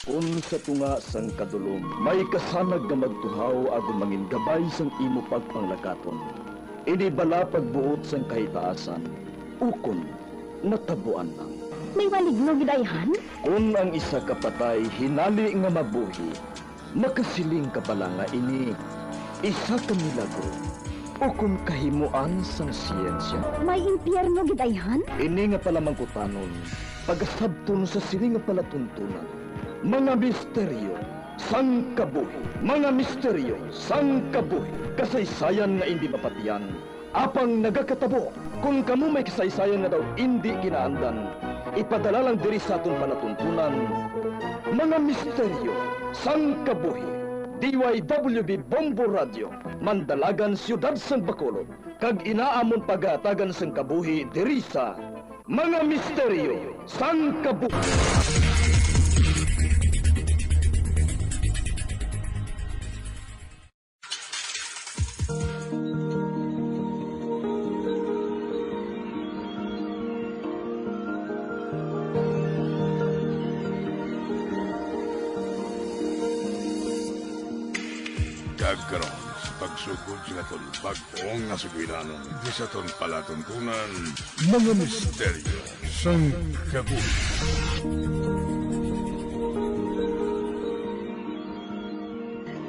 Kung sa tunga sang kadulom, may kasanag nga magtuhaw agon mangin gabay sang imo pagpanglakaton. Ini bala pagbuot sang kahitaasan, ukon natabuan lang. May maligno gidayhan? Kung ang isa ka patay hinali nga mabuhi, makasiling ka pala nga ini isa ka milagro o kung kahimuan sang siyensya. May impyerno gidayhan? Ini nga pala mangkutanon, pagasabton sa siling nga palatuntunan. Mga misteryo, sang kabuhi. Mga misteryo, sang kabuhi. Kasaysayan nga hindi mapatiyan. Apang nagakatabo, kung kamo may kasaysayan nga daw hindi ginaandan, ipadala lang diri sa atong palatuntunan. Mga misteryo, sang kabuhi. DYWB Bombo Radio, Mandalagan, Siyudad San Bacolod. Kag inaamon pagatagan sang kabuhi diri sa Mga Misteryo, sang kabuhi. Karon sa pagsugod sa aton bag-ong nga suginanon di sa aton palatuntunan mga misteryo sang kabuhi.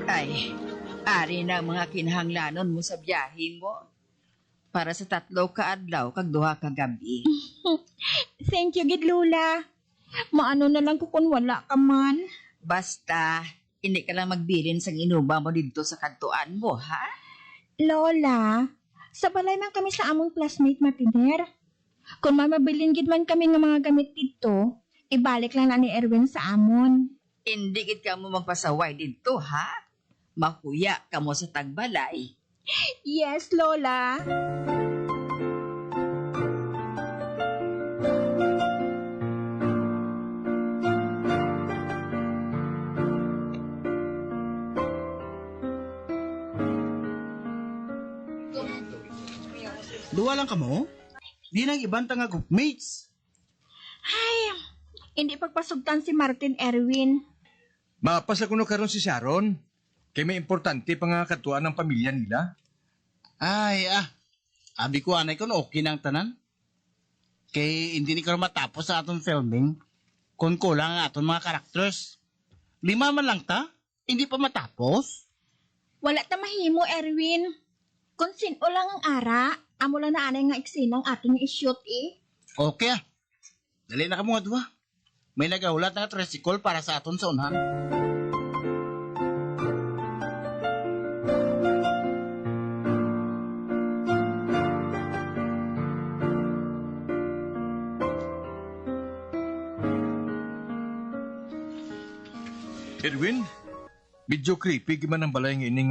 Ay, ari na ang mga kinahanglanon mo sa biyahin mo. Para sa 3 ka adlaw kag 2 ka gabi. Thank you, gid Lula. Maano na lang ko kung wala ka man. Basta, hindi ka lang magbilin sa inuba mo dito sa kantuan mo, ha? Lola, sa balay man kami sa among classmate matiner. Kung mamabilin gid man kami ng mga gamit dito, ibalik lang na ni Erwin sa amon. Hindi gid ka mo magpasaway dito, ha? Makuya ka mo sa tagbalay. Yes, Lola. Duwa lang ka mo? Di nang ibang tanga groupmates. Ay, hindi pagpasugtan si Martin Erwin. Mapas ako no karon si Sharon. Kay may importante pa nga katuan ng pamilya nila. Ay, abi ko anay ko okay nang tanan. Kay hindi ni karon matapos sa aton filming. Kung kulang ang aton mga characters. 5 man lang ta? Hindi pa matapos? Wala ta mahimo, Erwin. Kung sino lang ang ara, amo lang na anay nga iksinang aton yung ishoot eh. Okay Dali na ka mga duwa. May nagahulat na tricycle para sa aton sa unhan. Edwin, medyo creepy man ang balay ng ining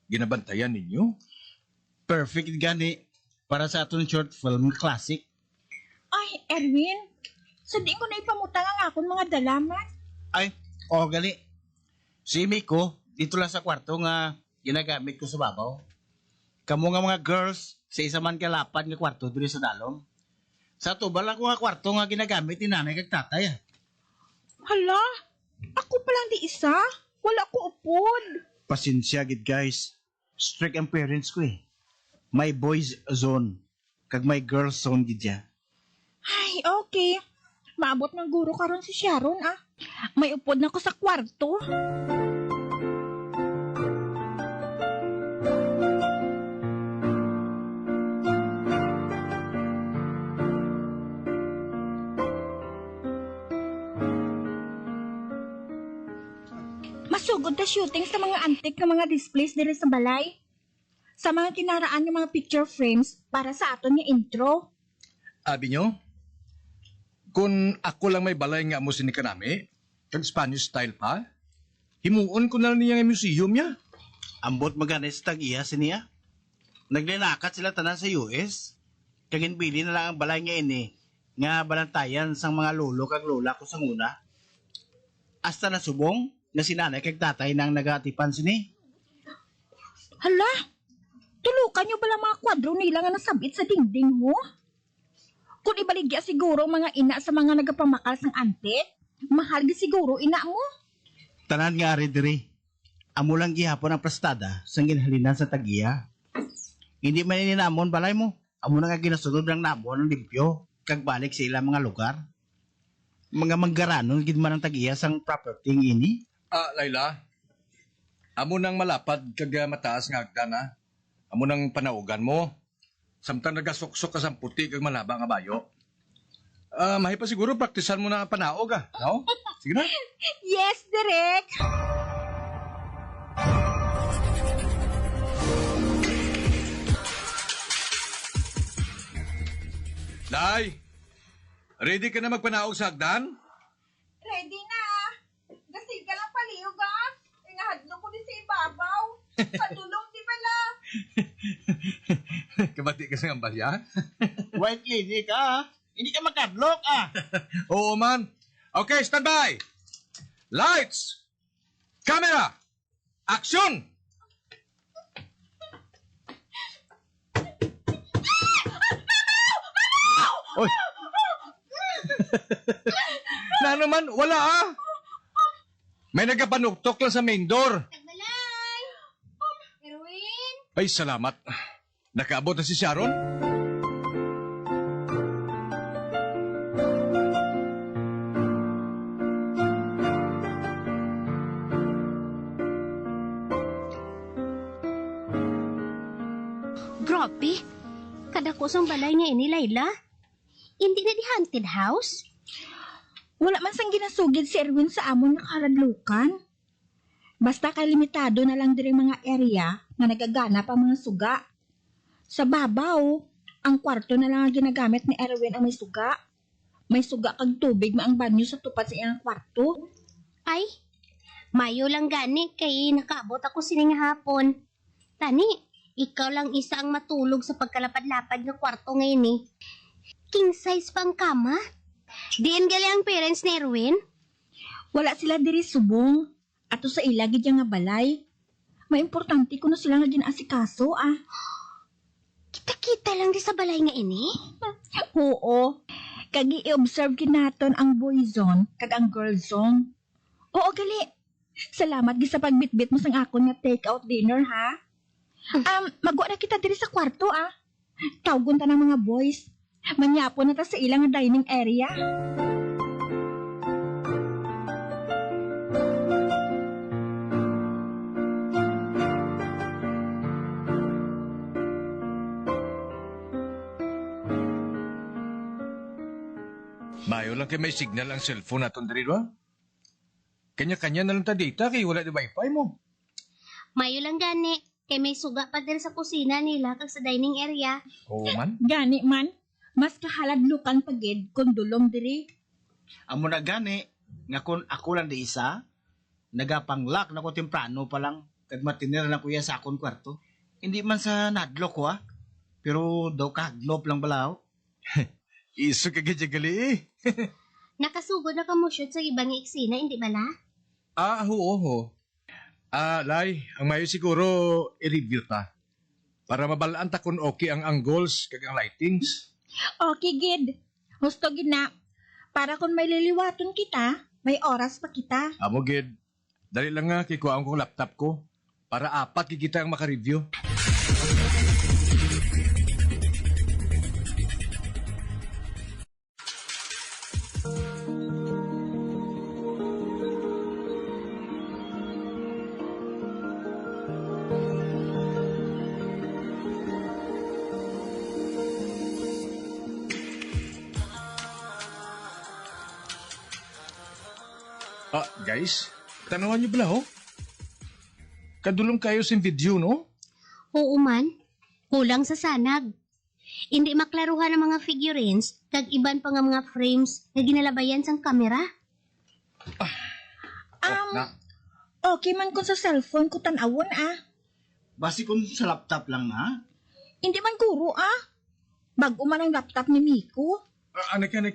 ginabantayan ninyo. Perfect gani para sa aton short film classic. Ay, Erwin, so di ko na ipamutang ang akong mga dalaman. Ay, gali. Si Miko, dito lang sa kwarto nga ginagamit ko sa babaw. Kamu nga mga girls, sa isa man kalapad nga kwarto dito sa dalom. Sa tubal lang ko nga kwarto nga ginagamit ni nanay kag tatay. Hala, ako pa lang di isa. Wala ko upod. Pasensya gid guys. Strict ang parents ko eh. May boys zone, kag may girls zone gid ya. Ay, okay. Maabot ng guro karon si Sharon ah. May upod na ko sa kwarto. Masugod na shooting sa mga antique na mga displays diri sa balay. Sa mga kinaraan ng mga picture frames para sa aton nga intro. Abi nyo, kung ako lang may balay nga mo sinika nami, kag Spanish style pa, himuon ko na lang niya nga museum niya. Ambot magana sa tag-iya siniya. Naglalakat sila tanan sa US. Kagin pili na lang ang balay nga ini nga balantayan sang mga lolo kag lola ko sa una. Hasta na subong na sinanay kag tatay nang nagatipan sini. Hala, tulukan nyo pala mga kwadro nila nga nasabit sa dingding mo? Kung ibaligya siguro mga ina sa mga nagapamakal sang antik, Mahal gi siguro ina mo. Tanan nga ari diri. Amo lang gihapon ang prestada sang ginhalinan sa tagiya. Hindi man ininamon balay mo. Amo na nga ginasunod ng namon ng limpyo kag balik sa ilang mga lugar. Mga manggaranon gid man ang tagiya sang property ini. Layla, amo nang malapad kag mataas nga hagdan ha. Amo nang panaugan mo. Samtang nagasuksok ka sa puti kag malaba nga bayo. Mahi pa siguro praktisan mo na ang panaog no? Sige na. Yes, Direk. Day, ready ka na magpanaog sa hagdan? Ready na. Gasig ka lang paliyog ah. Inahadlo ko din sa ibabaw. Patulong di pala. Kabati ka sa ambalya? White lady ka ha? Hindi ka makadlok Oo man. Okay, stand by. Lights. Camera. Action. Oy. Na naman, wala May nagapanuktok lang sa main door. Tagbalay. Erwin. Ay, salamat. Nakaabot na si Sharon? Grabe. Kadako sang balay nga ini, Layla. Hindi na di haunted house? Wala man sang ginasugid si Erwin sa amon nakaradlukan. Basta kay limitado na lang diri mga area nga nagaganap ang mga suga. Sa babaw, ang kwarto na lang ang ginagamit ni Erwin ang may suga. May suga kag tubig maang banyo sa tupad sa iyang kwarto. Ay, mayo lang gani kay nakaabot ako sining hapon. Tani, ikaw lang isa ang matulog sa pagkalapad-lapad nga kwarto ngayon eh. King size pa ang kama? Diyan gali ang parents ni Erwin? Wala sila diri subong. Ato sa ila gid nga balay. May importante ko na sila nga ginaasikaso Kita-kita lang di sa balay nga ini? Oo. Kag i-observe kinaton ang boy zone kag ang girl zone. Oo gali. Salamat gi sa pagbitbit mo sang akon nga take out dinner ha. Magwa na kita diri sa kwarto Tawgon ta ng mga boys. Manyapon na ta sa ilang dining area. Mayo lang kay may signal ang cellphone naton diri ba? Kanya-kanya na lang ta data kay wala di wifi mo. Mayo lang gani. Kay may suga pa din sa kusina nila kag sa dining area. Oo man. Gani man, mas kahaladlukan pagid kung dulom diri. Amo na gani, nga kung ako lang di isa, nagapanglak na ko temprano pa lang, kag matinira na kuya sa akong kwarto. Hindi man sa nadlok ko pero daw kahaglop lang balaw. Iso ka gali. Nakasugod na ka mo shoot sa ibang eksena, hindi ba la? Oo. Lay, ang mayo siguro i-review ta. Para mabalaan ta kung okay ang angles kag ang lightings. Okay gid. Husto gid na. Para kung may liliwaton kita, may oras pa kita. Amo gid. Dali lang nga kay kuhaan kong laptop ko para apat kikita ang maka-review. Guys, tanawan niyo bala Kadulong kayo sa video, no? Oo man. Kulang sa sanag. Hindi maklaruhan ang mga figurines kag iban pa nga mga frames na ginalabayan sang kamera. Okay man kung sa cellphone ko tanawon Basi kung sa laptop lang Hindi man guro Bago man ang laptop ni Miko. Anika.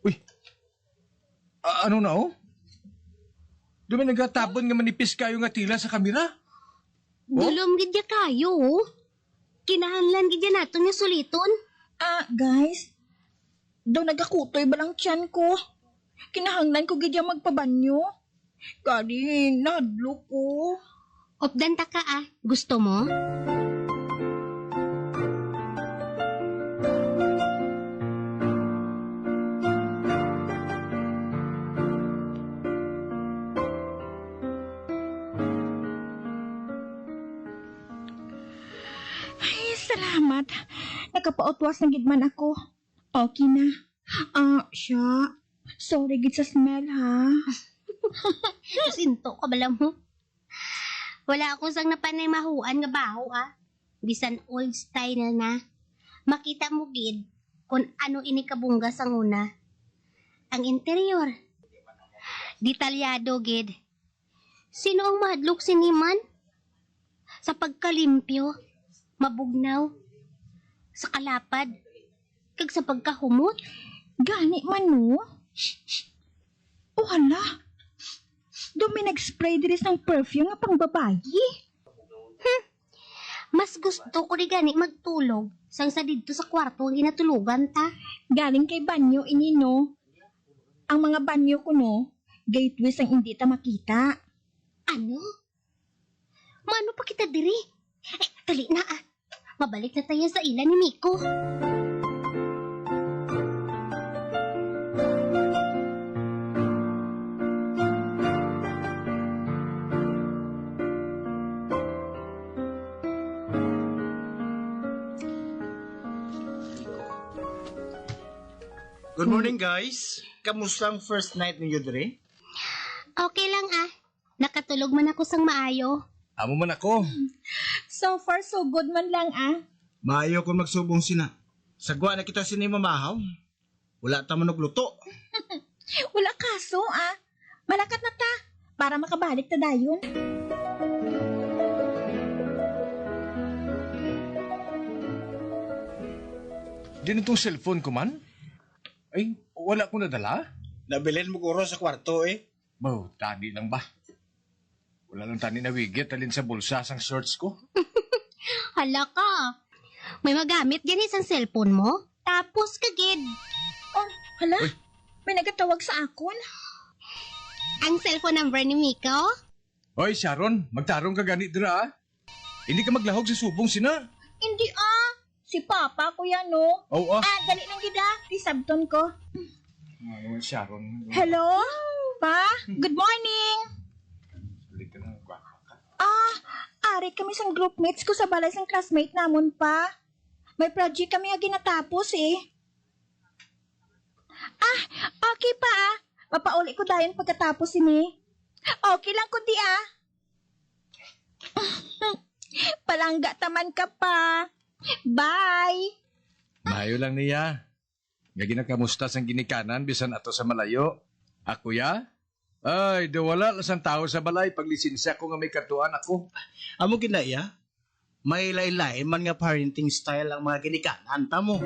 Uy. Ano na, Di ba nagatabon nga manipis kayo nga tila sa kamera? Dulom gidya kayo, oh. Kinahanlan gidya nato nga suliton. Guys, Daw nagakutoy ba lang tiyan ko? Kinahanglan ko gidya magpabanyo. Kadi, nahadlo ko. Opdan ta ka ah. Gusto mo? Ay, salamat. Nakapautwas na gidman ako. Okay na. Siya. Sorry gid sa smell, ha? Sinto ka bala mo. Wala ako sang napanay mahuan nga baho ah. Bisan old style na. Makita mo gid kung ano ini kabungga sang una. Ang interior. Detalyado gid. Sino ang mahadlok siniman? Sa pagkalimpyo, mabugnaw, sa kalapad, kag sa pagkahumot. Gani man, no? Oh, hala. Doon may nag-spray diri ng perfume nga pang babayi. Mas gusto ko rin gani magtulog sang sa didto sa kwarto ang ginatulugan ta. Galing kay banyo, ini, no? Ang mga banyo ko, no? Gateways ang hindi ta makita. Ano? Mano pa kita diri? Dali na ah. Mabalik na tayo sa ila ni Miko. Good morning, guys. Kamusta ang first night ninyo dire? Okay lang ah. Nakatulog man ako sang maayo. Amo man ako. So far, so good man lang, ah. Maayo kung magsubong sina. Sagwa na kita sini mamahaw. Wala ta manog luto. Wala kaso, ah. Malakat na ta. Para makabalik ta dayon. Di na itong cellphone ko man? Ay, wala ko nadala? Nabilin mo guro sa kwarto eh. Baw, tani lang ba? Wala lang tani na wigit alin sa bulsa sang shorts ko. Hala ka. May magamit yan isang cellphone mo? Tapos kagid. Oh, hala. May nagatawag sa akon. Ang cellphone number ni Miko? Hoy, Sharon, magtarong ka ganit dira ah. Hindi ka maglahog sa subong sina. Hindi, ah. Si Papa ko yan, no? Oo ah. Dali nang gida. Isabton ko. Ano, Sharon? Hello? Pa? Good morning. Balik ka na, gwapa ka. Ari kami sang groupmates ko sa balay sang classmate namon pa. May project kami nga ginatapos eh. Okay pa ah. Mapauli ko dayon pagkatapos ini. Okay lang ko di ah. Palangga taman ka pa. Bye. Mayo lang niya. Nga ginakamusta sang ginikanan bisan ato sa malayo. Ako ya? Ay, wala lasang tao sa balay pag lisensya ko nga may katuan ako. Amo ginaya. May laylay man nga parenting style ang mga ginikanan ta mo.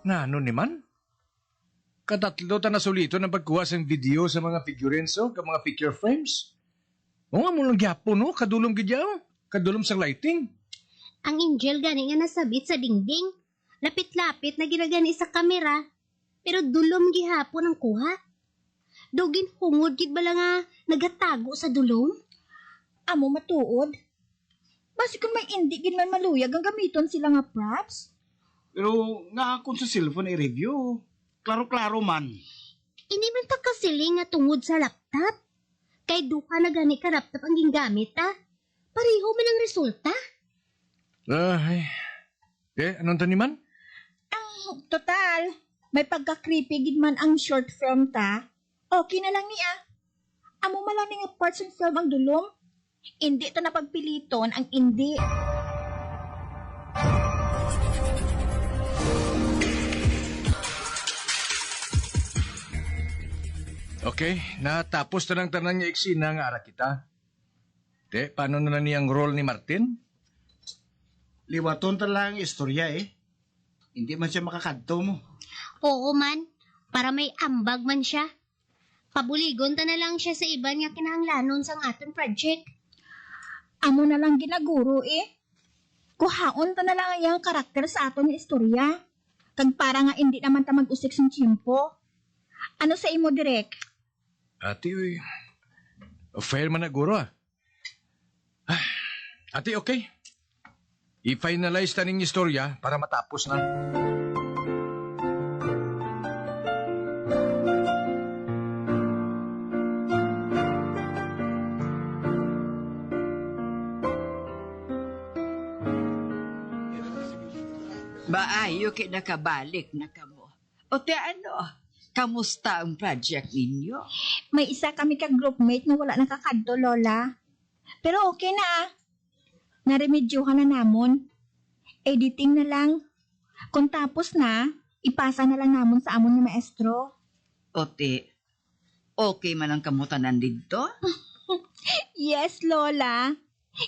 Na ano ni man? Katatlo ta na solito ng pagkuha sang video sa mga figurines o mga picture frames. O nga mo lang gyapon no, kadulom gidyaw. Kadulom sang lighting. Ang angel gani nga nasabit sa dingding. Lapit-lapit na ginagani sa kamera. Pero dulom gihapon ang kuha. Dugin hungod gid bala nga nagatago sa dulom. Amo matuod. Basi kung may hindi gid man maluyag ang gamiton sila nga props. Pero nga kung sa cellphone i-review, klaro-klaro man. Ini man ta kasiling nga tungod sa laptop. Kay duka na gani ka laptop ang gingamit ah. Pareho man ang resulta. Ay. Anong taniman? Total, may pagka-creepy gid man ang short film ta. Okay na lang niya. Amo man lang nga parts ng film ang dulom. Hindi ta napagpiliton ang hindi. Okay, natapos na ng tanan niya eksena nga ara kita. Paano na niyang role ni Martin? Liwaton ta lang ang istorya eh. hindi man siya makakadto mo. Oo man, para may ambag man siya. Pabuligon ta na lang siya sa iban nga kinahanglanon sang aton project. Amo na lang ginaguro eh. Kuhaon ta na lang ang karakter sa aton nga istorya. Kag para nga hindi naman ta mag-usik sang tiyempo. Ano sa imo, Direk? Ati, uy. Fair man na guro, ah. Ati, okay. I-finalize ta ning istorya para matapos na. Maayo kay nakabalik na kamo. O te ano, kamusta ang project ninyo? May isa kami kag groupmate nga wala nakakadto, Lola. Pero okay na ah. Naremedyohan na namon. Editing na lang. Kung tapos na, ipasa na lang namon sa amon nga maestro. O te, okay man ang kamutanan dito? Yes, Lola.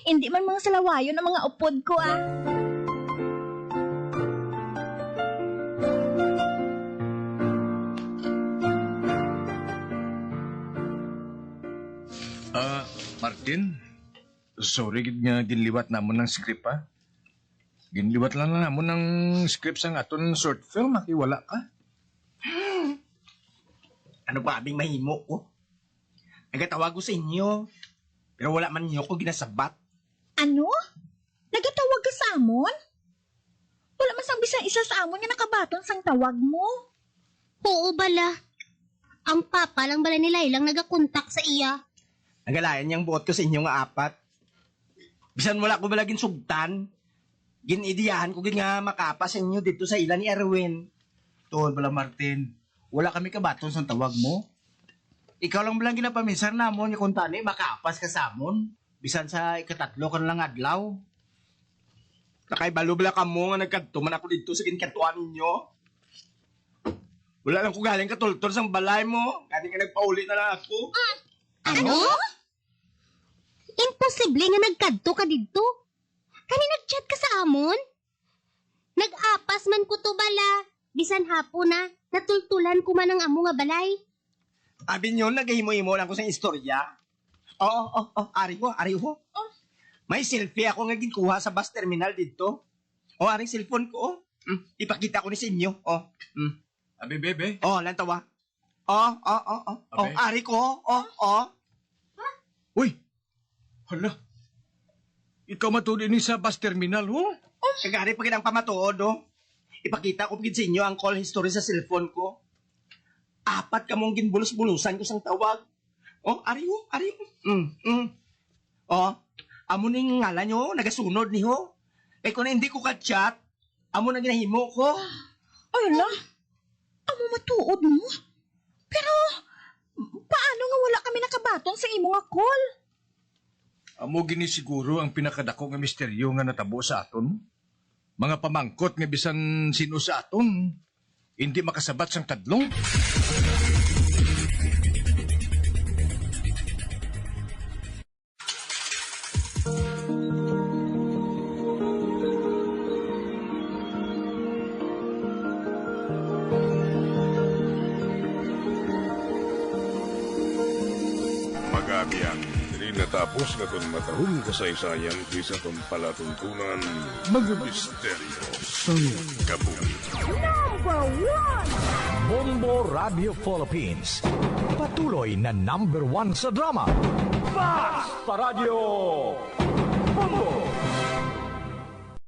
Hindi man mga salawayon ang mga upod ko ah. Martin, sorry gid nga ginliwat namon ng script, ha? Ginliwat lang na namon ng script sa aton short film, makiwala ka. Ano ba abing mahimo ko? Nagatawag ko sa inyo, pero wala man niyo ko ginasabat. Ano? Nagatawag ka sa amon? Wala man sang bisan isa sa amon nga nakabaton sang tawag mo. Oo bala. Ang papa lang bala ni Laylang nagakontak sa iya. Nagalayan niyang buot ko sa inyo nga apat. Bisan wala ko balagin sugtan. Ginidiyahan ko gid nga makapa sa inyo dito sa ilan ni Erwin. Tuod bala Martin, wala kami kabaton sa tawag mo. Ikaw lang balang ginapaminsar namon yung kuntani, makaapas ka sa amon. Bisan sa ikatatlo ka lang adlaw. Nakay balo bala kamo nga nagkadtuman ako dito sa ginkantuan ninyo. Wala lang ko galing katultol sang balay mo. Kani ka nagpauli na lang ako. Ano? Imposible nga nagkadto ka dito. Kani nagchat ka sa amon? Nag-apas man ko to bala. Bisan hapon na, natultulan ko man ang amo nga balay. Abi nyo, nagahimo-himo lang ko sa istorya. Oo, ari ko. May selfie ako nga ginkuha sa bus terminal dito. Aring cellphone ko. Ipakita ko ni sa inyo. Abi, bebe. Lang tawa. Abe. Ari ko. Uy! Hala! Ikaw matuli ni sa bus terminal, ho? Kagari pa kinang pamatuod, Ipakita ko pagid sa inyo ang call history sa cellphone ko. 4 kamong ginbulos-bulusan ko sang tawag. Ari ho. Amo ning ngalan nyo, nagasunod ni ho. Kaya kung hindi ko ka-chat, amo na ginahimo ko. Ay la, amo matuod mo. Pero, paano nga wala kami nakabaton sa imo nga call? Amo ginisiguro ang pinakadako nga misteryo nga natabo sa aton. Mga pamangkot nga bisan sino sa aton, hindi makasabat sang tadlong. Magabiang, dili natapos na ton matahong kasaysayan kisa ton palatuntunan, mga misteryo sang kabuhi. Bombo Radio Philippines. Patuloy na #1 sa drama. Fast Radio!